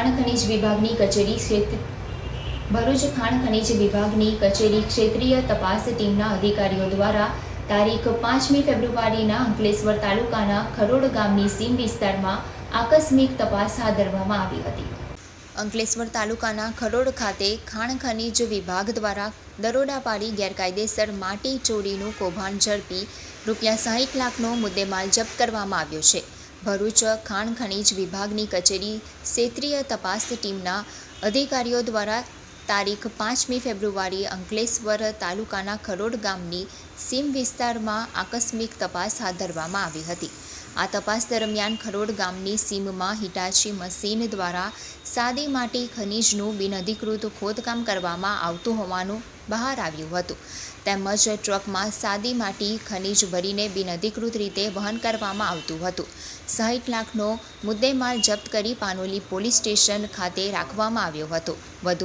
ખાણ ખનીજ વિભાગની કચેરી ક્ષેત્રીય તપાસ ટીમના અધિકારીઓ દ્વારા તારીખ 5મી ફેબ્રુઆરીના અંકલેશ્વર તાલુકાના ખરોડ ગામની સીમ વિસ્તારમાં આકસ્મિક તપાસ હાથ ધરવામાં આવી હતી. અંકલેશ્વર તાલુકાના ખરોડ ખાતે ખાણ ખનીજ વિભાગ દ્વારા દરોડા પાડી ગેરકાયદેસર માટી ચોરીનું કૌભાંડ ઝડપી ₹60 લાખનો મુદ્દેમાલ જપ્ત કરવામાં આવ્યો છે. ભરૂચ ખાણ ખનીજ વિભાગની કચેરી ક્ષેત્રીય તપાસ ટીમના અધિકારીઓ દ્વારા તારીખ 5મી ફેબ્રુઆરીએ અંકલેશ્વર તાલુકાના ખરોડ ગામની સીમ વિસ્તારમાં આકસ્મિક તપાસ હાથ ધરવામાં આવી હતી. આ તપાસ દરમિયાન ખરોડ ગામની સીમમાં હિટાચી મશીન દ્વારા સાદી માટી ખનીજનું બિનઅધિકૃત ખોદકામ કરવામાં આવતું હોવાનું બહાર આવ્યું હતું. તેમજ ટ્રકમાં સાદી માટી ખનીજ ભરીને બિનઅધિકૃત રીતે વહન કરવામાં આવતું હતું. 60 લાખનો મુદ્દેમાલ જપ્ત કરી પાનોલી પોલીસ સ્ટેશન ખાતે રાખવામાં આવ્યો હતો. વધુ